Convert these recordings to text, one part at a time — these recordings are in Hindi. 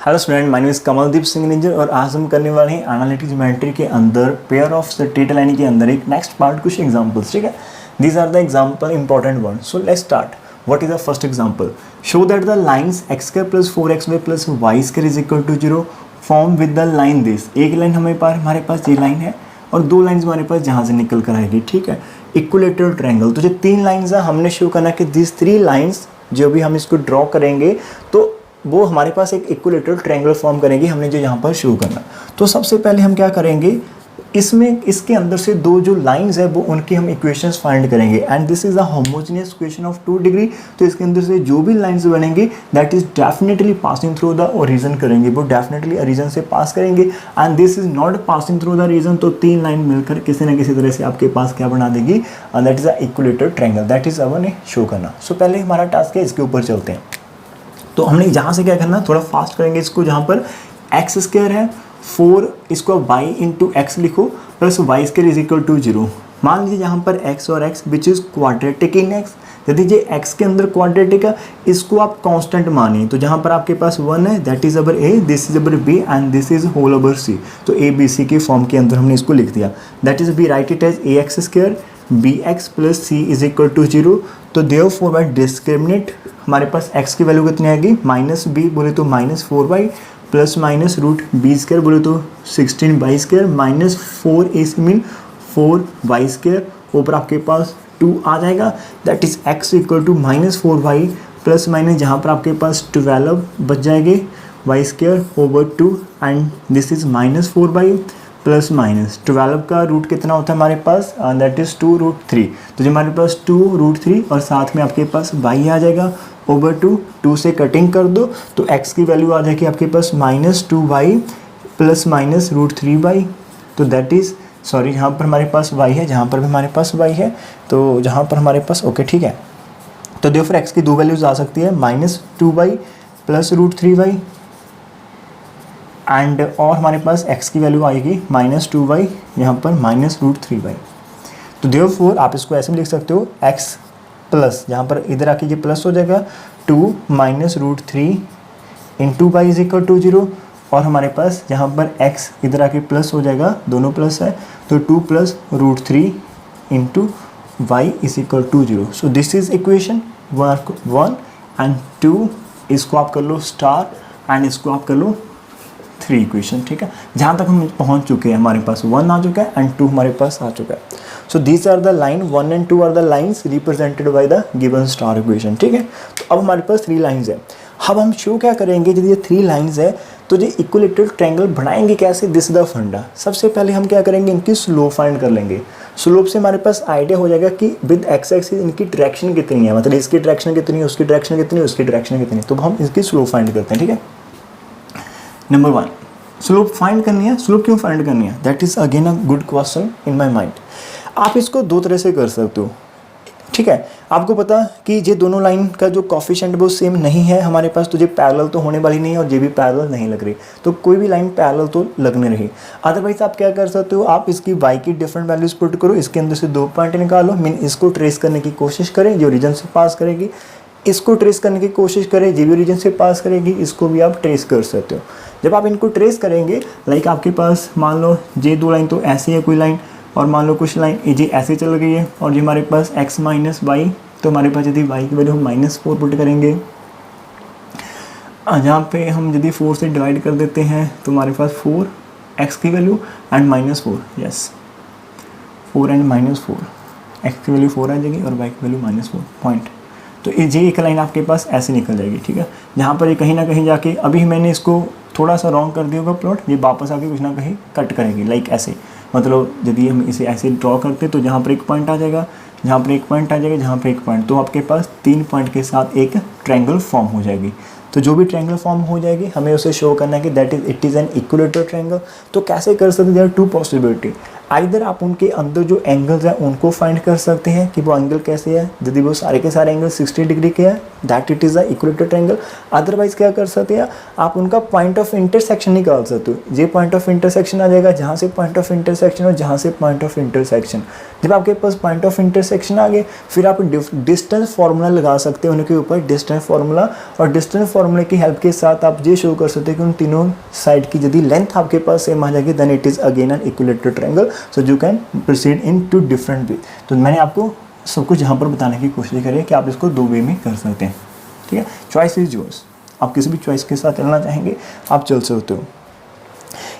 Hello student, my name is Kamaldeep Singh Ninjar और आज हम करने वाले हैं एनालिटिक ज्योमेट्री के अंदर पेयर ऑफ स्ट्रेट लाइन के अंदर एक नेक्स्ट पार्ट कुछ एग्जांपल्स. ठीक है, these are the example important one. So let's start. What is the first example? Show that the lines x² + 4xy + y² = 0 form with the line this. एक लाइन हमारे पास ये लाइन है और दो लाइंस हमारे पास जहाँ से निकल कर आएगी. ठीक है, इक्विलेटरल ट्रायंगल. तो जो तीन लाइंस है हमने शो करना कि दिस थ्री लाइंस जो भी हम इसको ड्रॉ करेंगे तो वो हमारे पास एक इक्विलेटरल ट्रायंगल फॉर्म करेंगे. हमने जो यहाँ पर शो करना, तो सबसे पहले हम क्या करेंगे, इसमें इसके अंदर से दो जो लाइंस है वो उनकी हम इक्वेशंस फाइंड करेंगे. And this is a homogeneous equation of 2 degree. तो इसके अंदर से जो भी लाइंस बनेंगे that is definitely passing through the origin करेंगे, वो डेफिनेटली ओरिजिन से पास करेंगे. And this is not passing through the region. तो तीन लाइन मिलकर किसी ना किसी तरह से आपके पास क्या बना देगी, that is a equilateral triangle. That is अवर ने शो करना. सो पहले हमारा टास्क है, इसके ऊपर चलते हैं. तो हमने जहाँ से क्या करना, थोड़ा फास्ट करेंगे इसको. जहाँ पर x² है 4, इसको y इंटू एक्स लिखो प्लस y² = 0. मान लीजिए यहाँ पर x और x which is quadratic in x. यदि ये x के अंदर क्वाड्रेटिक है, इसको आप कांस्टेंट मानिए. तो जहाँ पर आपके पास 1 है that is our a, this is our b and this is whole over c. तो a b c के फॉर्म के अंदर हमने इसको लिख दिया. That is we write it as ax² bx + c = 0. तो देयरफॉर बाय डिस्क्रिमिनेट हमारे पास x की वैल्यू कितनी आएगी, -b बोले तो -4y प्लस -√b² बोले तो 16y² -4ac मीन 4y². ऊपर आपके पास 2 आ जाएगा. That is x = -4y plus minus जहाँ पर आपके पास 12 बच जाएंगे y² over 2 and this is -4y plus minus 12 का रूट कितना होता है हमारे पास, दैट इज 2√3. तो जो हमारे पास 2√3 और साथ में आपके पास y आ जाएगा ओवर 2 से कटिंग कर दो तो x की वैल्यू आ जाएगी आपके पास -2y प्लस -√3y. तो दैट इज सॉरी, यहाँ पर हमारे पास y है, जहाँ पर भी हमारे पास y है, तो जहाँ पर हमारे पास ओके ठीक है. तो देखो फिर x की दो वैल्यूज आ सकती है, -2y प्लस √3y एंड और हमारे पास x की वैल्यू आएगी -2y यहाँ पर -√3y. तो देयरफॉर आप इसको ऐसे भी लिख सकते हो, x प्लस जहाँ पर इधर आके ये प्लस हो जाएगा 2 -√3 इंटू y = 0. और हमारे पास जहाँ पर x इधर आके प्लस हो जाएगा, दोनों प्लस है, तो 2 + √3 into y = 0. So this is equation 1 and 2. इसको आप कर लो स्टार एंड इसको आप कर लो 3 इक्वेशन. ठीक है, जहाँ तक हम पहुँच चुके हैं हमारे पास 1 आ चुका है एंड 2 हमारे पास आ चुका है. So these are the line 1 and 2 are the lines represented by the given star equation. ठीक है, तो अब हमारे पास 3 लाइन्स है. अब हम शो क्या करेंगे, यदि ये 3 लाइन्स है तो ये इक्विलेटरल ट्रायंगल बनाएंगे कैसे, दिस द फंडा. सबसे पहले हम क्या करेंगे, इनकी स्लोप फाइंड कर लेंगे. स्लोप से हमारे पास आइडिया हो जाएगा कि विद एक्स एक्सिस इनकी डायरेक्शन कितनी है, मतलब इसकी डायरेक्शन कितनी है, उसकी डायरेक्शन कितनी है, उसकी डायरेक्शन कितनी है. तो हम इसकी स्लोप फाइंड करते हैं. ठीक है, नंबर 1 स्लोप फाइंड करनी है. स्लोप क्यों फाइंड करनी है, that is again a good question in my mind. आप इसको दो तरह से कर सकते हो. ठीक है, आपको पता कि ये दोनों लाइन का जो कोफिशिएंट वो सेम नहीं है हमारे पास, तो ये पैरेलल तो होने वाली नहीं है और ये भी पैरेलल नहीं लग रही. तो कोई भी लाइन पैरेलल तो लगने रही. अदरवाइज आप क्या कर सकते हो, आप इसकी y की डिफरेंट वैल्यूज पुट करो, इसके अंदर से 2 पॉइंट निकालो, मीन इसको ट्रेस करने की कोशिश करें, जो रीजन से पास करेगी, इसको ट्रेस करने की कोशिश करें, ये भी रीजन से पास करेगी, इसको भी आप ट्रेस कर सकते हो. जब आप इनको ट्रेस करेंगे, लाइक आपके पास मान लो ये 2 लाइन तो ऐसी है कोई लाइन, और मान लो कुछ लाइन ये ऐसे चल गई है और ये हमारे पास x - y. तो हमारे पास यदि y की वैल्यू हम -4 पुट करेंगे, जहाँ पे हम यदि 4 से डिवाइड कर देते हैं तो हमारे पास 4 x की value and -4, yes 4 and -4, x की वैल्यू 4 आ जाएगी और y की वैल्यू -4 पॉइंट. तो ये एक लाइन आपके पास ऐसे निकल जाएगी. ठीक है, जहाँ पर ये कहीं ना कहीं जाके, अभी मैंने इसको थोड़ा सा रॉन्ग कर दिया होगा प्लॉट, ये वापस आके कुछ ना कहीं कट करेगी, लाइक ऐसे. मतलब यदि हम इसे ऐसे ड्रॉ करते तो जहाँ पर एक पॉइंट आ जाएगा, जहाँ पर एक पॉइंट आ जाएगा, जहाँ पर एक पॉइंट, तो आपके पास 3 पॉइंट के साथ एक ट्रायंगल फॉर्म हो जाएगी. तो जो भी ट्रायंगल फॉर्म हो जाएगी हमें उसे शो करना है कि that is it is an equilateral triangle. तो कैसे कर सकते, देयर आर 2 पॉसिबिलिटी. आइदर आप उनके अंदर जो एंगल्स हैं उनको फाइंड कर सकते हैं कि वो एंगल कैसे है, यदि वो सारे के सारे एंगल 60 डिग्री के हैं that it is a equilateral triangle. Otherwise क्या कर सकते हैं आप उनका पॉइंट ऑफ इंटरसेक्शन निकाल सकते हो। ये पॉइंट ऑफ इंटरसेक्शन आ जाएगा, जहाँ से पॉइंट ऑफ इंटरसेक्शन और जहाँ से पॉइंट ऑफ इंटरसेक्शन। जब आपके पास पॉइंट ऑफ इंटरसेक्शन आ गए फिर आप डिस्टेंस फार्मूला लगा सकते हैं उनके ऊपर, डिस्टेंस फार्मूला, और डिस्टेंस फार्मूले की हेल्प के साथ आप ये शो कर सकते हैं कि उन तीनों साइड की यदि लेंथ आपके पास सेम आ जाएगी then it is again an equilateral triangle, so you can proceed in two different way. तो मैंने आपको सब कुछ यहाँ पर बताने की कोशिश करी है कि आप इसको दो वे में कर सकते हैं, ठीक है। चॉइस इज योर्स, आप किसी भी चॉइस के साथ चलना चाहेंगे आप चल सकते हो।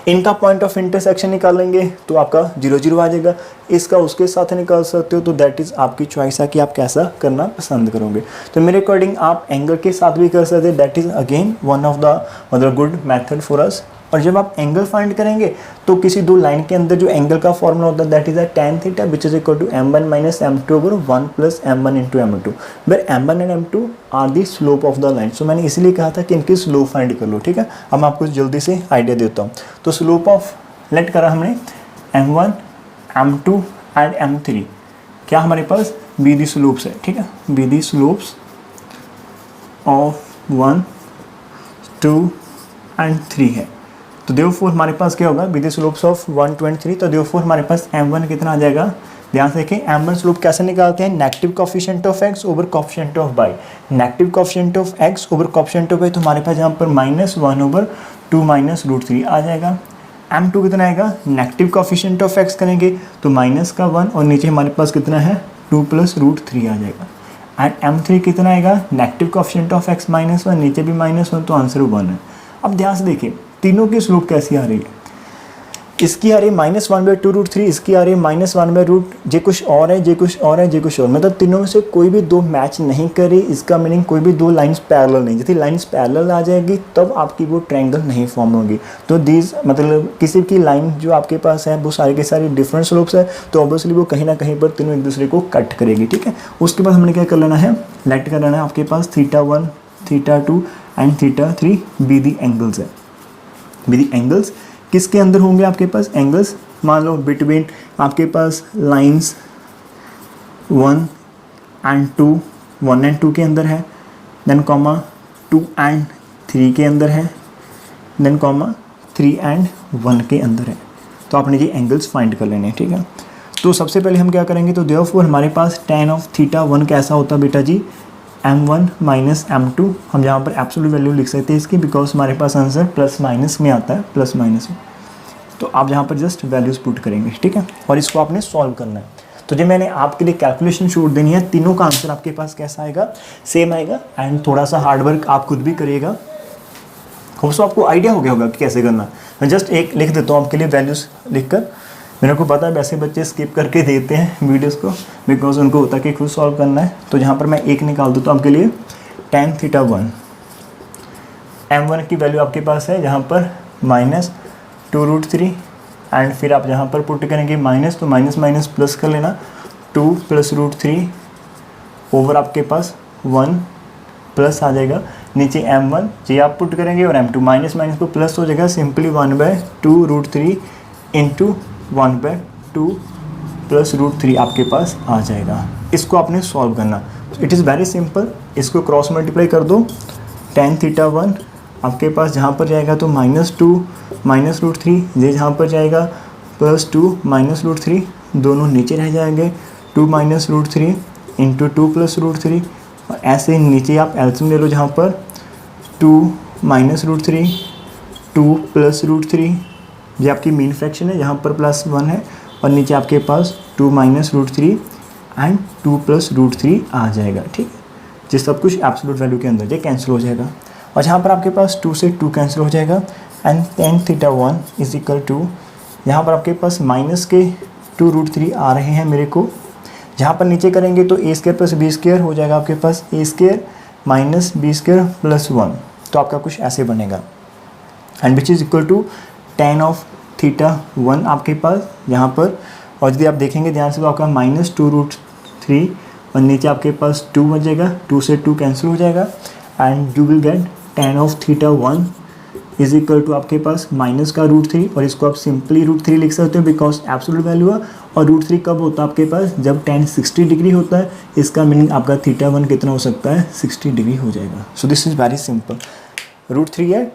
इनका पॉइंट ऑफ इंटरसेक्शन निकालेंगे तो आपका 0 0 आ जाएगा, इसका उसके साथ निकाल सकते हो, तो दैट इज़ आपकी चॉइस है कि आप कैसा करना पसंद करोगे। तो मेरे अकॉर्डिंग आप एंगल के साथ भी कर सकते हैं, that is again one of the मतलब गुड मेथड फॉर अस। और जब आप एंगल फाइंड करेंगे तो किसी दो लाइन के अंदर जो एंगल का फॉर्मूला होता है that is a tan theta which is equal to m1 minus m2 over 1 plus m1 into m2, where m1 and m2 are the slope of the line. So मैंने इसलिए कहा था कि इनकी स्लोप फाइंड कर लो, ठीक है। अब मैं आपको जल्दी से आइडिया देता हूँ। तो स्लोप ऑफ लेट करा हमने m1 m2 एंड m3, क्या हमारे पास बी दी स्लोप्स है, ठीक है, be the slopes of 1 2 and 3 है। तो देयरफॉर हमारे पास क्या होगा with the slopes of 1 2 and 3, तो देयरफॉर हमारे पास m1 कितना आ जाएगा, ध्यान से देखें m1 स्लोप कैसे निकालते हैं, negative coefficient of x over coefficient of y, negative coefficient of x over coefficient of y, तो हमारे पास यहाँ पर -1 ओवर 2 माइनस रूट 3 आ जाएगा। m2 कितना आएगा, नेगेटिव कोएफिशिएंट ऑफ x करेंगे तो माइनस का 1 और नीचे हमारे पास कितना है 2 प्लस रूट 3 आ जाएगा। एंड m3 कितना आएगा, नेगेटिव कोएफिशिएंट ऑफ x -1, नीचे भी -1, तो आंसर 1 है। अब ध्यान से देखिए तीनों की स्लोप कैसी आ रही है, इसकी आ रही है -1/2√3, इसकी आ रही है -1/रूट, जे कुछ और है, जे कुछ और है, जे कुछ और, मतलब तीनों में से कोई भी दो मैच नहीं करे। इसका मीनिंग कोई भी दो लाइंस पैरेलल नहीं, यदि लाइंस पैरेलल आ जाएगी तब आपकी वो ट्रायंगल नहीं फॉर्म होगी। तो दीज मतलब किसी की लाइन जो आपके पास है वो सारी के सारी डिफरेंट स्लोप्स है, तो ऑब्वियसली वो कहीं ना कहीं पर तीनों एक दूसरे को कट करेगी, ठीक है। उसके बाद हमने क्या कर लेना है, लेट कर लेना है आपके पास θ1 θ2 एंड θ3 बी दी एंगल्स है। बी दी एंगल्स किसके अंदर होंगे आपके पास, एंगल्स मान लो बिटवीन आपके पास लाइंस 1 एंड 2 के अंदर है, देन कॉमा 2 एंड 3 के अंदर है, देन कॉमा 3 एंड 1 के अंदर है। तो आपने ये एंगल्स फाइंड कर लेने हैं, ठीक है। तो सबसे पहले हम क्या करेंगे, तो देयरफॉर हमारे पास tan ऑफ θ1 कैसा होता है बेटा जी, m1 माइनस m2, हम यहाँ पर एब्सोल्यूट वैल्यू लिख सकते हैं इसकी, बिकॉज हमारे पास आंसर प्लस माइनस में आता है, प्लस माइनस में। तो आप यहाँ पर जस्ट वैल्यूज पुट करेंगे, ठीक है, और इसको आपने सॉल्व करना है। तो जब मैंने आपके लिए कैलकुलेशन शूट देनी है, तीनों का आंसर आपके पास कैसा आएगा, सेम आएगा, एंड थोड़ा सा हार्डवर्क आप खुद भी करिएगा। होप्स आपको आइडिया हो गया होगा कि कैसे करना। मैं जस्ट एक लिख देता हूँ आपके लिए वैल्यूज़ लिख कर। मेरे को पता है वैसे बच्चे स्किप करके देते हैं वीडियोस को, बिकॉज उनको होता है कि खुद सॉल्व करना है। तो यहाँ पर मैं एक निकाल देता हूँ आपके लिए, tan θ1, m1 की वैल्यू आपके पास है यहाँ पर -2√3, एंड फिर आप यहाँ पर पुट करेंगे माइनस, तो माइनस माइनस प्लस कर लेना, 2 प्लस √3 ओवर आपके पास 1 प्लस आ जाएगा, नीचे m1 ये आप पुट करेंगे और m2 माइनस माइनस को प्लस हो जाएगा, सिंपली 1/2√3 इंटू 1/2 प्लस √3 आपके पास आ जाएगा। इसको आपने सॉल्व करना, इट इज़ वेरी सिंपल। इसको क्रॉस मल्टीप्लाई कर दो, tan θ1 आपके पास जहाँ पर जाएगा तो -2 माइनस √3, ये जहाँ पर जाएगा +2 माइनस √3, दोनों नीचे रह जाएंगे, 2 माइनस √3 इंटू 2 प्लस √3, और ऐसे नीचे आप एल्सियम ले लो, जहाँ पर 2 माइनस √3 2 प्लस √3, ये आपकी मीन फ्रैक्शन है, यहाँ पर +1 है, और नीचे आपके पास 2 माइनस √3 एंड 2 प्लस √3 आ जाएगा, ठीक है। ये सब कुछ एब्सोल्यूट वैल्यू के अंदर ये कैंसिल हो जाएगा, और यहाँ पर आपके पास 2 से 2 कैंसिल हो जाएगा, and tan θ1 is equal to, यहाँ पर आपके पास माइनस के 2√3 आ रहे हैं मेरे को, जहाँ पर नीचे करेंगे तो a² प्लस b² हो जाएगा आपके पास, a² माइनस b² प्लस 1, तो आपका कुछ ऐसे बनेगा, and which is equal to tan of θ1 आपके पास यहाँ पर, और यदि आप देखेंगे ध्यान से तो आपका -2√3 और नीचे आपके पास 2 बचेगा, 2 से 2 कैंसिल हो जाएगा, and you will get tan of θ1 is equal to आपके पास माइनस का √3, और इसको आप सिंपली √3 लिख सकते हो बिकॉज एब्सोल्यूट वैल्यू है। और √3 कब होता है आपके पास, जब tan 60 डिग्री होता है। इसका मीनिंग आपका θ1 कितना हो सकता है, 60 डिग्री हो जाएगा। So this is very simple. √3 है,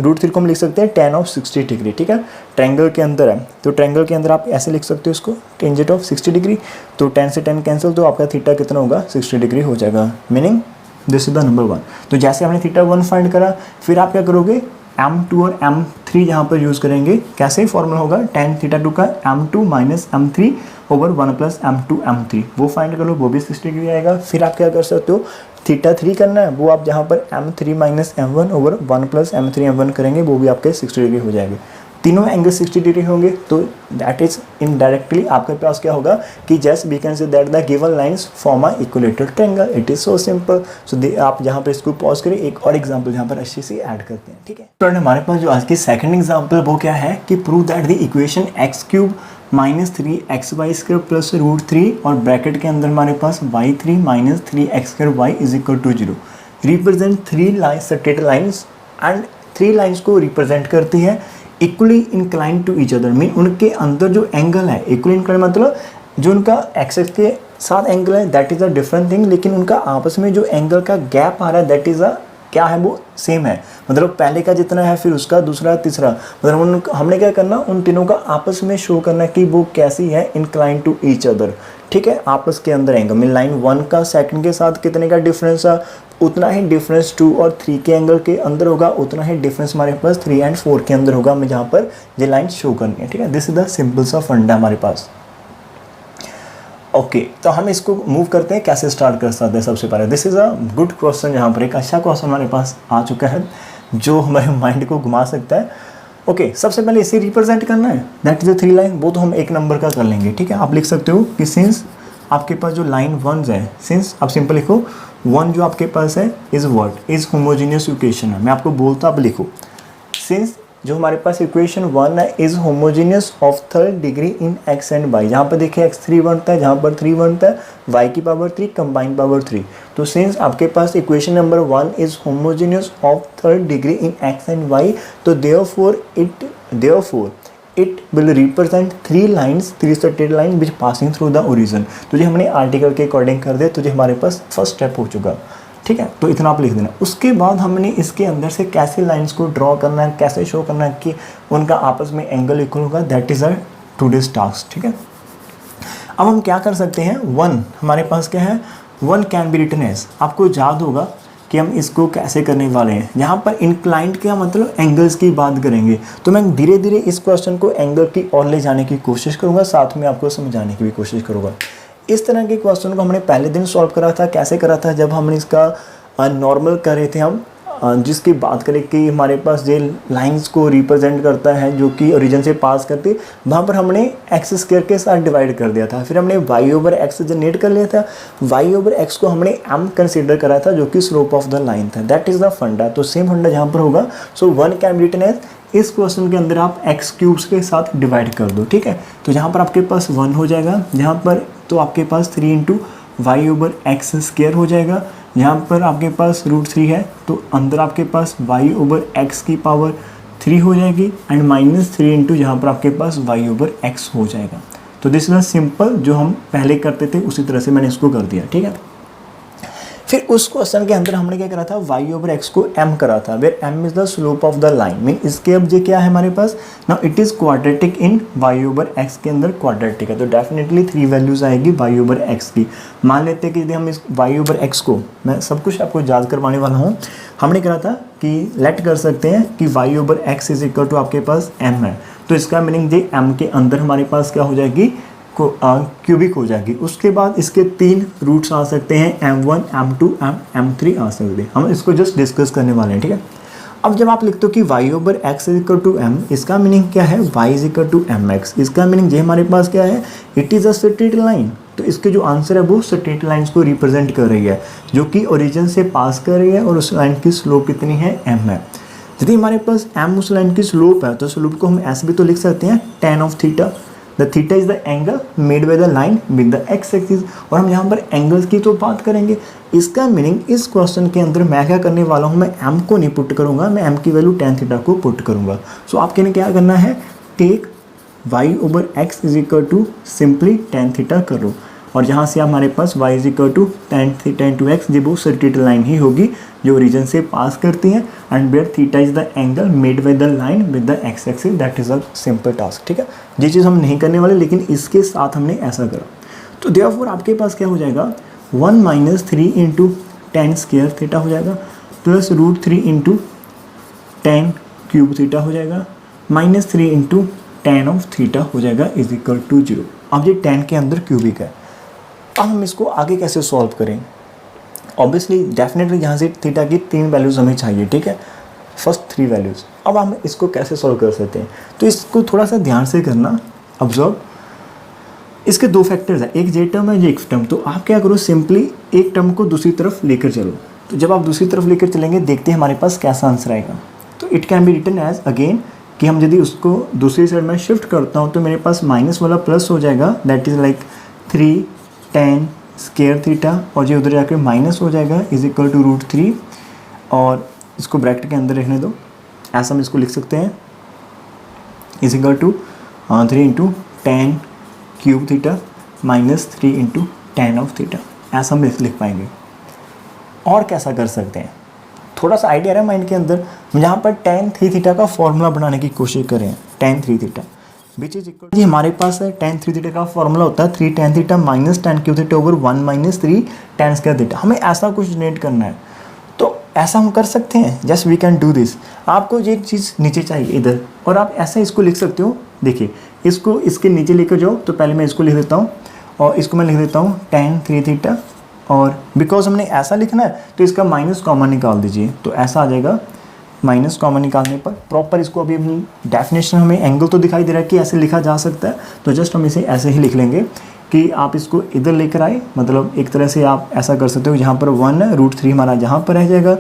√3 को हम लिख सकते हैं tan ऑफ 60 डिग्री, ठीक है। ट्रायंगल के अंदर है तो ट्रायंगल के अंदर आप ऐसे लिख सकते हो इसको, टेंजेंट ऑफ 60 डिग्री। तो tan से tan कैंसिल, तो आपका थीटा कितना होगा, 60 डिग्री हो जाएगा। Meaning this is the number 1। तो जैसे आपने θ1 फाइंड करा, फिर आप क्या करोगे, m2 और m3 यहाँ पर यूज़ करेंगे। कैसे फॉर्मूला होगा, tan θ2 का m2 minus m3 over 1 plus m2 m3, वो फाइंड कर लो, वो भी 60 डिग्री आएगा। फिर आप क्या कर सकते हो, θ3 करना है, वो आप जहाँ पर m3 minus m1 over 1 plus m3 m1 करेंगे, वो भी आपके 60 डिग्री हो जाएंगे। तीनों एंगल 60 डिग्री होंगे, तो दैट इज इनडायरेक्टली आपके पास क्या होगा कि just we can say that the given lines form a equilateral triangle. It is so simple. So आप जहाँ पर इसको पॉज करें, एक और एग्जांपल जहाँ पर अच्छे से ऐड करते हैं, ठीक है। तो हमारे पास जो आज की सेकंड एग्जांपल वो क्या है कि prove that the equation x³ minus 3xy² plus √3 और ब्रैकेट के अंदर हमारे पास y3 minus 3x² is equal to 0 represent 3 lines straight lines and 3 lines को रिप्रेजेंट करती है equally inclined to each other. Mean उनके अंदर जो एंगल है, इक्वली इंक्लाइंड मतलब जो उनका एक्सेस के साथ एंगल है that is a different thing, लेकिन उनका आपस में जो एंगल का गैप आ रहा है दैट इज़ अ क्या है, वो सेम है। मतलब पहले का जितना है फिर उसका दूसरा तीसरा, मतलब हमने क्या करना, उन तीनों का आपस में शो करना कि वो कैसी है, इंक्लाइन टू ईच अदर, ठीक है। आपस के अंदर एंगल में लाइन 1 का सेकंड के साथ कितने का डिफरेंस है, उतना ही डिफरेंस 2 और 3 के एंगल के अंदर होगा, उतना ही डिफरेंस हमारे पास 3 एंड 4 के अंदर होगा, हमें जहाँ पर ये लाइन शो करनी है, ठीक है। दिस इज द सिंपल सा फंडा हमारे पास। ओके तो हम इसको मूव करते हैं, कैसे स्टार्ट कर सकते हैं। सबसे पहले this is a good question, यहाँ पर एक अच्छा क्वेश्चन हमारे पास आ चुका है जो हमारे माइंड को घुमा सकता है। ओके सबसे पहले इसे रिप्रेजेंट करना है, दैट इज़ अ 3 लाइन, वो तो हम एक नंबर का कर लेंगे, ठीक है। आप लिख सकते हो कि सिंस आपके पास जो लाइन 1 है, सिंस आप सिंपल लिखो 1 जो आपके पास है is what, is homogeneous equation है। मैं आपको बोलता आप लिखो, सिंस जो हमारे पास इक्वेशन 1 है is homogeneous of 3rd degree in x and y। जहाँ पर देखिए x3 बनता है, जहाँ पर 3 बनता है, y की पावर 3 कंबाइन पावर 3। तो सिंस आपके पास equation number 1 is homogeneous of 3rd degree in x and y, तो therefore it will represent 3 lines, 3 straight line which passing through the origin. तो ये हमने आर्टिकल के अकॉर्डिंग कर दिया, तो ये हमारे पास फर्स्ट स्टेप हो चुका, ठीक है। तो इतना आप लिख देना। उसके बाद हमने इसके अंदर से कैसे लाइंस को ड्रॉ करना है, कैसे शो करना है कि उनका आपस में एंगल इक्वल होगा, that is a today's task, ठीक है। अब हम क्या कर सकते हैं, 1 हमारे पास क्या है, 1 कैन बी रिटन एज, आपको याद होगा कि हम इसको कैसे करने वाले हैं। यहाँ पर इंक्लाइंड का मतलब एंगल्स की बात करेंगे, तो मैं धीरे धीरे इस क्वेश्चन को एंगल की ओर ले जाने की कोशिश करूँगा, साथ में आपको समझाने की भी कोशिश करूँगा। इस तरह के क्वेश्चन को हमने पहले दिन सॉल्व करा था। कैसे करा था, जब हमने इसका नॉर्मल कर रहे थे हम, जिसकी बात करें कि हमारे पास ये लाइंस को रिप्रेजेंट करता है जो कि ओरिजिन से पास करती, वहाँ पर हमने एक्स स्क्वायर के साथ डिवाइड कर दिया था। फिर हमने वाई ओवर एक्स जनरेट कर लिया था, वाई ओवर एक्स को हमने एम कंसिडर करा था जो कि स्लोप ऑफ द लाइन था, दैट इज़ द फंडा। तो सेम फंडा जहाँ पर होगा, सो 1 कैन बी रिटन एज, इस क्वेश्चन के अंदर आप एक्स क्यूब्स के साथ डिवाइड कर दो, ठीक है। तो जहाँ पर आपके पास 1 हो जाएगा, जहाँ पर तो आपके पास 3 into y over x square हो जाएगा। यहाँ पर आपके पास √3 है, तो अंदर आपके पास y ओवर x की पावर 3 हो जाएगी एंड -3 इंटू यहाँ पर आपके पास y ओवर x हो जाएगा। तो दिस इज सिंपल, जो हम पहले करते थे उसी तरह से मैंने इसको कर दिया, ठीक है। फिर उस क्वेश्चन के अंदर हमने क्या करा था, y ओवर x को m करा था, where m is the slope of the line. Mean इसके अब ये क्या है हमारे पास, now it is quadratic in y over x के अंदर क्वाड्रेटिक है, तो डेफिनेटली 3 वैल्यूज आएगी y ओवर x की। मान लेते हैं कि यदि हम इस y ओवर x को, मैं सब कुछ आपको याद करवाने वाला हूँ, हमने करा था कि लेट कर सकते हैं कि y over x is equal to आपके पास m है, तो इसका मीनिंग ये m के अंदर हमारे पास क्या हो जाएगी, क्यूबिक हो जाएगी। उसके बाद इसके 3 रूट्स आ सकते हैं, m1 m2 m3 आ सकते हैं। हम इसको जस्ट डिस्कस करने वाले हैं, ठीक है। अब जब आप लिखते हो कि y over x is equal to m, इसका मीनिंग क्या है, y is equal to mx, इसका मीनिंग ये हमारे पास क्या है, it is a straight line. तो इसके जो आंसर है वो स्ट्रेट लाइंस को रिप्रेजेंट कर रही है, जो कि ओरिजिन से पास कर रही है, और उस लाइन की स्लोप कितनी है, m है। यदि हमारे पास m उस लाइन की स्लोप है, तो स्लोप को हम ऐसे भी तो लिख सकते हैं tan of theta. The theta is the angle made by the line with the x axis. और हम यहाँ पर एंगल्स की तो बात करेंगे। इसका मीनिंग इस क्वेश्चन के अंदर मैं क्या करने वाला हूँ, मैं m को नहीं पुट करूँगा, मैं m की वैल्यू tan थीटा को पुट करूँगा। सो आपके लिए क्या करना है, take y over x is equal to simply tan theta करो, और यहाँ से हमारे पास y is equal to tan theta into x, ये बहुत सर्किट लाइन ही होगी जो रीजन से पास करती है, and where theta is the angle made by the line with the x axis, that is a simple task. ठीक है, ये चीज़ हम नहीं करने वाले, लेकिन इसके साथ हमने ऐसा करा। तो देयरफॉर आपके पास क्या हो जाएगा, 1 minus 3 into ten square theta हो जाएगा, plus √3 into ten cube theta हो जाएगा, minus 3 into ten of theta हो जाएगा इज इक्वल टू 0। अब ये टेन के अंदर क्यूबिक है। अब हम इसको आगे कैसे सॉल्व करें, ऑब्वियसली डेफिनेटली यहाँ से थीटा की 3 वैल्यूज़ हमें चाहिए। ठीक है, फर्स्ट 3 वैल्यूज़। अब हम इसको कैसे सॉल्व कर सकते हैं, तो इसको थोड़ा सा ध्यान से करना, ऑब्जर्व। इसके 2 फैक्टर्स हैं, एक जे टर्म है, एक टर्म। तो आप क्या करो, सिंपली एक टर्म को दूसरी तरफ लेकर चलो। तो जब आप दूसरी तरफ लेकर चलेंगे, देखते हैं हमारे पास कैसा आंसर आएगा। तो it can be written as again कि हम यदि उसको दूसरी साइड में शिफ्ट करता हूँ तो मेरे पास माइनस वाला प्लस हो जाएगा, that is like 3 tan square theta, और ये उधर जाकर माइनस हो जाएगा इज इक्वल टू √3, और इसको ब्रैकेट के अंदर रखने दो, ऐसा हम इसको लिख सकते हैं is equal to 3 into ten cube theta minus 3 into ten of theta, ऐसा हम लिख पाएंगे। और कैसा कर सकते हैं, थोड़ा सा आइडिया है माइंड के अंदर, यहाँ पर tan 3 थीटा का फॉर्मूला बनाने की कोशिश करें, tan 3 theta which is equal, जी हमारे पास है tan 3 थीटा का फॉर्मूला होता है 3 tan theta minus tan cube theta over 1 minus 3 tan square theta. हमें ऐसा कुछ जनरेट करना है, तो ऐसा हम कर सकते हैं, just we can do this. आपको ये चीज़ नीचे चाहिए इधर, और आप ऐसा इसको लिख सकते हो। देखिए, इसको इसके नीचे लेकर जाओ, तो पहले मैं इसको लिख देता हूँ, और इसको मैं लिख देता हूँ tan 3 थीटा, और बिकॉज हमने ऐसा लिखना है तो इसका माइनस कॉमन निकाल दीजिए, तो ऐसा आ जाएगा। माइनस कॉमन निकालने पर प्रॉपर इसको अभी हम डेफिनेशन, हमें एंगल तो दिखाई दे रहा है कि ऐसे लिखा जा सकता है, तो जस्ट हम इसे ऐसे ही लिख लेंगे कि आप इसको इधर लेकर आए, मतलब एक तरह से आप ऐसा कर सकते हो, यहाँ पर 1 √3 हमारा जहाँ पर रह जाएगा,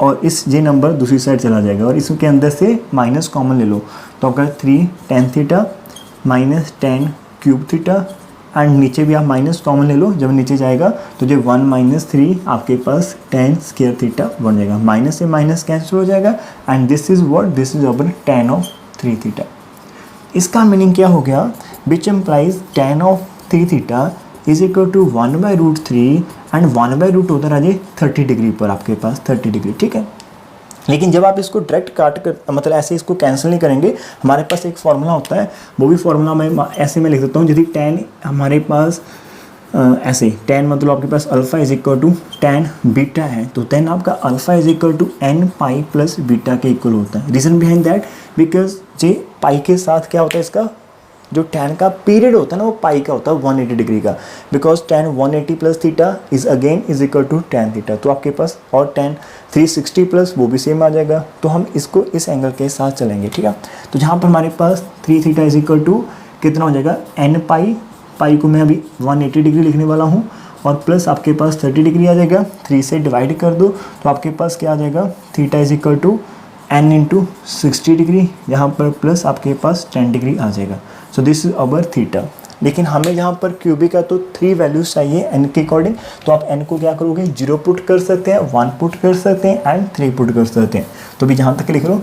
और इस ये नंबर दूसरी साइड चला जाएगा, और इसके अंदर से माइनस कॉमन ले लो, तो आपका 3 tan theta minus ten cube theta, and नीचे भी आप माइनस कॉमन ले लो, जब नीचे जाएगा तो जो 1 माइनस 3 आपके पास tan स्क्वायर थीटा बन जाएगा, माइनस से माइनस कैंसिल हो जाएगा, and this is what, this is our tan of 3 theta. इसका मीनिंग क्या हो गया, which implies tan of 3 theta is equal to 1/√3, and 1/√3 उधर आ जाए 30 डिग्री पर, आपके पास 30 डिग्री। ठीक है, लेकिन जब आप इसको डायरेक्ट काट कर, मतलब ऐसे इसको कैंसिल नहीं करेंगे, हमारे पास एक फार्मूला होता है, वो भी फार्मूला मैं ऐसे में लिख देता हूँ। यदि tan हमारे पास ऐसे tan मतलब आपके पास alpha is equal to tan beta है, तो then आपका alpha is equal to n pi plus beta के इक्वल होता है। Reason behind that, because j pi के साथ क्या होता है, इसका जो tan का पीरियड होता है ना, वो पाई का होता है 180 डिग्री का, because tan 180 plus theta is again is equal to tan theta, तो आपके पास, और tan 360 प्लस वो भी सेम आ जाएगा, तो हम इसको इस एंगल के साथ चलेंगे। ठीक है, तो जहाँ पर हमारे पास 3 थीटा इज इक्वल टू कितना हो जाएगा, n पाई, पाई को मैं अभी 180 डिग्री लिखने वाला हूँ, और प्लस आपके पास 30 डिग्री आ जाएगा, 3 से डिवाइड कर दो, तो आपके पास क्या आ जाएगा, theta is equal to n into 60 degree, यहाँ पर प्लस आपके पास 10 डिग्री आ जाएगा। So this is our theta. लेकिन हमें यहाँ पर क्यूबिक का तो 3 वैल्यूज चाहिए n के अकॉर्डिंग, तो आप n को क्या करोगे, 0 पुट कर सकते हैं, 1 पुट कर सकते हैं, एंड 3 पुट कर सकते हैं। तो भी जहाँ तक लिख लो।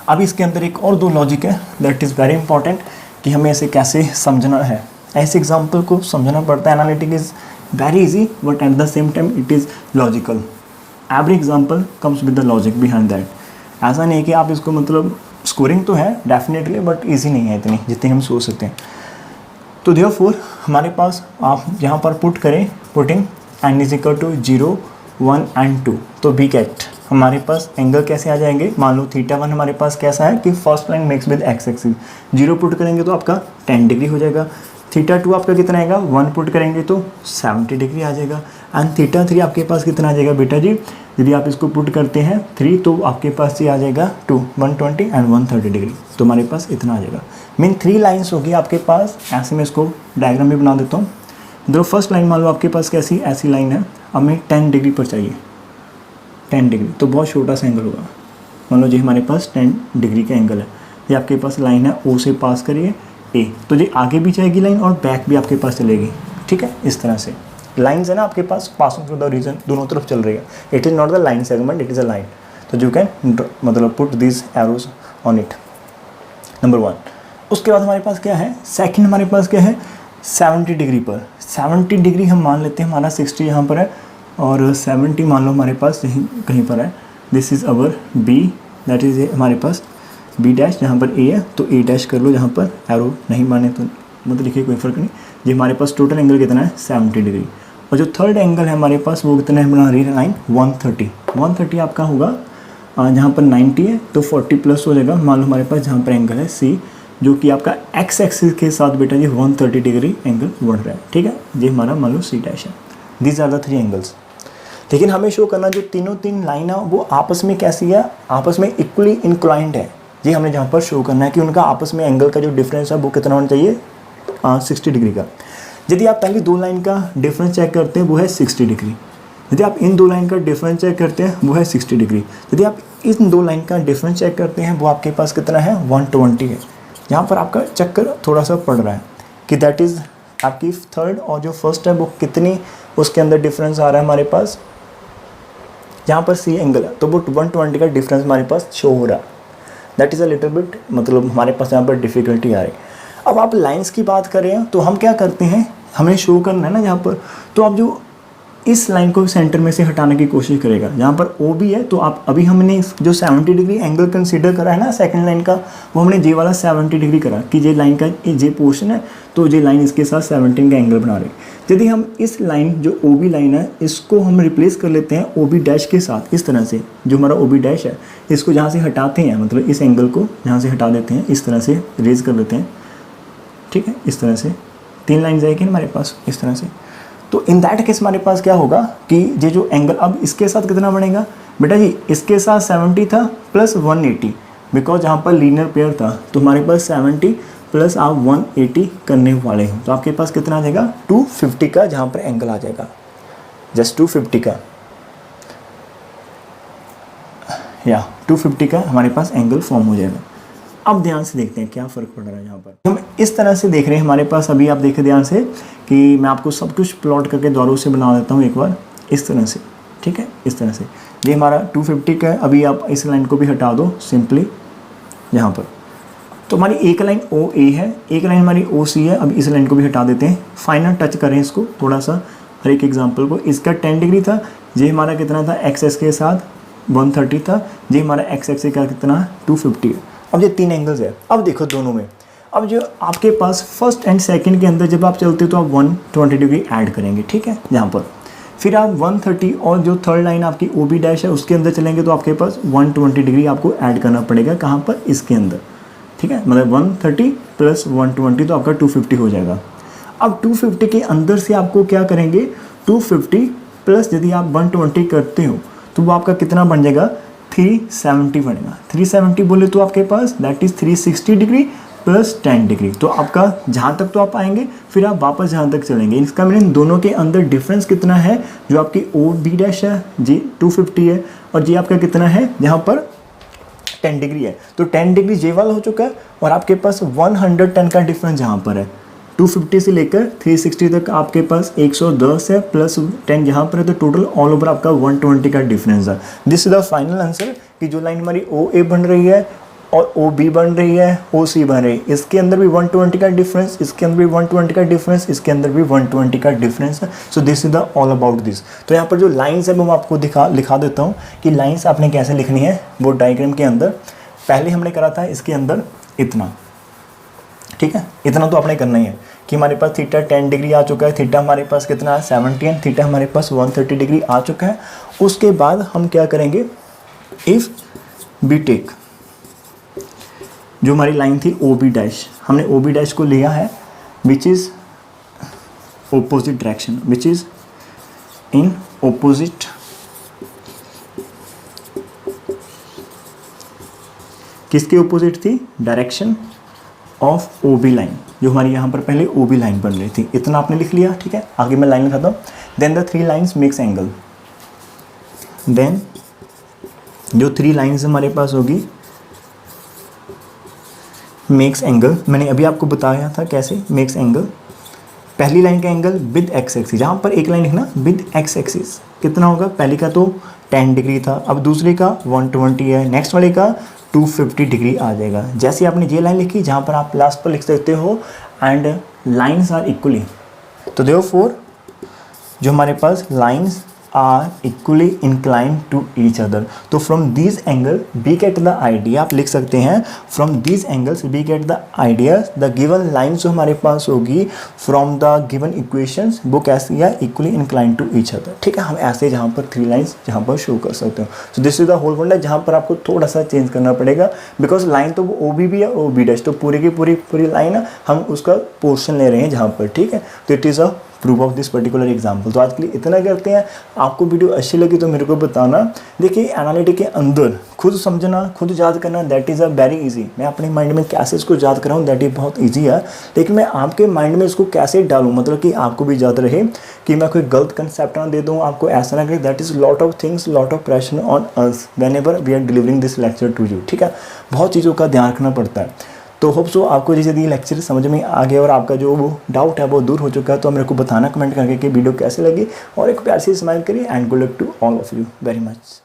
अब इसके अंदर एक और 2 लॉजिक है, दैट इज़ वेरी इंपॉर्टेंट, कि हमें ऐसे कैसे समझना है। ऐसे एग्जाम्पल को समझना पड़ता है। Analytic is very easy, but at the same time it is logical. Every example comes with the logic behind that. ऐसा नहीं है कि आप इसको, मतलब स्कोरिंग तो है डेफिनेटली, बट ईजी नहीं है इतनी जितनी हम सोच सकते हैं। तो देयरफॉर हमारे पास आप यहाँ पर पुट करें, putting n is equal to 0, 1 and 2, तो बी कैट हमारे पास एंगल कैसे आ जाएंगे। मान लो θ1 हमारे पास कैसा है कि first line mix with x axis, 0 put करेंगे तो आपका 10 डिग्री हो जाएगा। θ2 आपका कितना आएगा, 1 पुट करेंगे तो 70 डिग्री आ जाएगा। एंड θ3 आपके पास कितना आ जाएगा बेटा जी, यदि आप इसको पुट करते हैं 3, तो आपके पास ये आ जाएगा 120 एंड 130 डिग्री, तो हमारे पास इतना आ जाएगा। मीन 3 लाइन्स होगी आपके पास। ऐसे में इसको डायग्राम भी बना देता हूँ। देखो फर्स्ट लाइन मान लो आपके पास कैसी, ऐसी लाइन है, हमें 10 डिग्री पर चाहिए, 10 डिग्री, तो बहुत छोटा सा एंगल होगा। मान लो जी हमारे पास 10 डिग्री का एंगल है, ये आपके पास लाइन है, ओ से पास करिए, ए, तो ये आगे भी जाएगी लाइन और बैक भी आपके पास चलेगी, ठीक है। इस तरह से लाइन्स है ना आपके पास, पासिंग थ्रू द रीजन दोनों तरफ चल रही है। It is not the line segment, it is a line. तो यू कैन मतलब put this arrows on it, number 1। उसके बाद हमारे पास क्या है, सेकंड हमारे पास क्या है, 70 डिग्री पर। 70 डिग्री हम मान लेते हैं, हमारा 60 यहाँ पर है और 70 मान लो हमारे पास यहीं कहीं पर है। This is our B, that is हमारे पास बी डैश, जहाँ पर ए है तो ए डैश कर लो, जहाँ पर एरो नहीं माने तो मत लिखिए, कोई फ़र्क नहीं। ये हमारे पास टोटल एंगल कितना है, 70 डिग्री। और जो थर्ड एंगल है हमारे पास वो कितना है, बना रही है लाइन 130। 130 आपका होगा जहाँ पर 90 है तो 40 प्लस हो जाएगा, मान लो हमारे पास जहाँ पर एंगल है सी, जो कि आपका एक्स एक्सिस के साथ बेटा ये 130 डिग्री एंगल बढ़ रहा है, ठीक है। ये हमारा मान लो सी डैश है। These are the 3 angles. लेकिन हमें शो करना जो तीन लाइन है वो आपस में कैसी है, आपस में इक्वली इंक्लाइंड है। ये हमें जहाँ पर शो करना है कि उनका आपस में एंगल का जो डिफरेंस है वो कितना होना चाहिए, 60 डिग्री का। यदि आप पहली 2 लाइन का डिफरेंस चेक करते हैं वो है 60 डिग्री। यदि आप इन 2 लाइन का डिफरेंस चेक करते हैं वो है 60 डिग्री। यदि आप इन 2 लाइन का डिफरेंस चेक करते हैं वो आपके पास कितना है, 120 है। यहाँ पर आपका चक्कर थोड़ा सा पड़ रहा है कि दैट इज़ आपकी थर्ड और जो फर्स्ट है वो कितनी उसके अंदर डिफरेंस आ रहा है हमारे पास, यहाँ पर सी एंगल है तो वो 120 का डिफरेंस हमारे पास शो हो रहा है। That is a little bit, मतलब हमारे पास यहाँ पर डिफ़िकल्टी आ रही। अब आप लाइंस की बात करें तो हम क्या करते हैं, हमें शो करना है ना यहाँ पर, तो आप जो इस लाइन को सेंटर में से हटाने की कोशिश करेगा। जहाँ पर ओ बी है तो आप अभी हमने जो 70 डिग्री एंगल कंसीडर करा है ना सेकंड लाइन का, वो हमने जे वाला 70 डिग्री करा कि जे लाइन का जे पोर्शन है तो जे लाइन इसके साथ 17 का एंगल बना रही है। यदि हम इस लाइन जो ओ बी लाइन है इसको हम रिप्लेस कर लेते हैं ओ बी डैश के साथ, इस तरह से जो हमारा ओ बी डैश है इसको जहाँ से हटाते हैं, मतलब इस एंगल को जहाँ से हटा देते हैं इस तरह से रेज कर लेते हैं, ठीक है। इस तरह से 3 लाइन जाएगी हमारे पास इस तरह से। तो इन दैट केस हमारे पास क्या होगा कि ये जो एंगल अब इसके साथ कितना बनेगा बेटा जी, इसके साथ 70 था प्लस 180, बिकॉज यहाँ पर लीनियर पेयर था तो हमारे पास 70 प्लस आप 180 करने वाले हो तो आपके पास कितना आ जाएगा, 250 का जहाँ पर एंगल आ जाएगा, जस्ट 250 का, या 250 का हमारे पास एंगल फॉर्म हो जाएगा। अब ध्यान से देखते हैं क्या फ़र्क पड़ रहा है यहाँ पर। हम इस तरह से देख रहे हैं हमारे पास, अभी आप देखें ध्यान से कि मैं आपको सब कुछ प्लॉट करके द्वारों से बना देता हूँ एक बार इस तरह से, ठीक है। इस तरह से ये हमारा 250 का है। अभी आप इस लाइन को भी हटा दो सिंपली यहाँ पर, तो हमारी एक लाइन ओ ए है, एक लाइन हमारी ओ सी है। अब इस लाइन को भी हटा देते हैं, फाइनल टच करें इसको थोड़ा सा हर एक एग्जाम्पल को। इसका 10 डिग्री था, ये हमारा कितना था एक्स के साथ 130 था, ये हमारा एक्स का कितना 250 है। अब ये 3 एंगल्स है। अब देखो दोनों में, अब जो आपके पास फर्स्ट एंड सेकंड के अंदर जब आप चलते हो तो आप 120 डिग्री ऐड करेंगे, ठीक है। यहाँ पर फिर आप 130 और जो थर्ड लाइन आपकी ओ बी डैश है उसके अंदर चलेंगे तो आपके पास 120 डिग्री आपको ऐड करना पड़ेगा, कहाँ पर, इसके अंदर, ठीक है। मतलब 130 प्लस 120 तो आपका 250 हो जाएगा। अब 250 के अंदर से आपको क्या करेंगे, 250 प्लस यदि आप 120 करते हो तो वो आपका कितना बन जाएगा, 370 बनेगा। 370 बोले तो आपके पास that is 360 degree plus 10 degree. तो आपका जहाँ तक तो आप आएंगे, फिर आप वापस जहाँ तक चलेंगे। इसका मीनिंग दोनों के अंदर डिफरेंस कितना है, जो आपकी ओ बी डैश है जी 250 है और जी आपका कितना है यहाँ पर 10 डिग्री है। तो 10 डिग्री जे वाला हो चुका है और आपके पास 110 का डिफरेंस यहाँ पर है। 250 से लेकर 360 तक आपके पास 110 है प्लस 10 यहाँ पर है, तो टोटल ऑल ओवर आपका 120 का डिफरेंस है। This is the final answer कि जो लाइन हमारी ओ ए बन रही है और ओ बी बन रही है, ओ सी बन रही है, इसके अंदर भी 120 का डिफरेंस, इसके अंदर भी 120 का डिफरेंस, इसके अंदर भी 120 का डिफरेंस है। सो this is the all about this. तो यहाँ पर जो लाइन्स है वो मैं आपको लिखा देता हूँ कि लाइन्स आपने कैसे लिखनी है। वो डायग्राम के अंदर पहले हमने करा था इसके अंदर इतना, ठीक है, इतना तो आपने करना ही है कि हमारे पास थीटा 10 डिग्री आ चुका है, थीटा हमारे पास कितना है 70 है, थीटा हमारे पास 130 डिग्री आ चुका है। उसके बाद हम क्या करेंगे, इफ़ बी टेक जो हमारी लाइन थी ओ बी डैश, हमने ओ बी डैश को लिया है which is opposite direction, which is in opposite किसके ऑपोजिट थी, direction of O B line, जो हमारी यहाँ पर पहले ओ बी लाइन बन रही थी। इतना आपने लिख लिया, ठीक है। आगे मैं लाइन लिखाता हूँ। Then the 3 lines makes angle, then जो 3 लाइन्स हमारे पास होगी मेक्स एंगल, मैंने अभी आपको बताया था कैसे मेक्स एंगल। पहली लाइन का एंगल विद एक्स एक्सिस, जहाँ पर एक लाइन लिखना विद एक्स एक्सिस कितना होगा, पहली का तो 10 डिग्री था, अब दूसरी का 120 है, नेक्स्ट वाले का 250 डिग्री आ जाएगा। जैसे आपने ये लाइन लिखी, जहाँ पर आप लास्ट पर लिख सकते हो एंड लाइन्स आर इक्वली, तो देयरफॉर जो हमारे पास lines are equally incline to each other, तो from this angle we get the idea, आप लिख सकते हैं from this angles we get the idea the given line जो हमारे पास होगी फ्रॉम द गिवन इक्वेशंस वो कैसी है, equally incline to each other. ठीक है, हम ऐसे जहाँ पर 3 लाइन्स जहाँ पर शो कर सकते हो। So this is the whole point है, जहाँ पर आपको थोड़ा सा चेंज करना पड़ेगा बिकॉज लाइन तो वो OB भी है OB डैश, तो पूरी की पूरी लाइन है, हम उसका पोर्शन ले रहे हैं जहाँ पर। ठीक है, तो it is a proof of this particular example. तो आज के लिए इतना करते हैं। आपको वीडियो अच्छी लगी तो मेरे को बताना। देखिए एनालिटिक के अंदर खुद समझना, खुद याद करना, that is a very easy. मैं अपने माइंड में कैसे इसको याद कराऊँ, दैट इज बहुत इजी है, लेकिन मैं आपके माइंड में इसको कैसे डालूँ, मतलब कि आपको भी याद रहे कि मैं कोई गलत कंसेप्ट ना दे दूँ, आपको ऐसा ना लगे that is lot of things, lot of pressure on us whenever we are delivering this lecture to you. ठीक है, बहुत चीज़ों का ध्यान रखना पड़ता है। तो होप सो आपको जैसे ये लेक्चर समझ में आ गया और आपका जो वो डाउट है वो दूर हो चुका है। तो मेरे को बताना कमेंट करके कि वीडियो कैसे लगी, और एक प्यार से स्माइल करिए and good luck to all of you very much.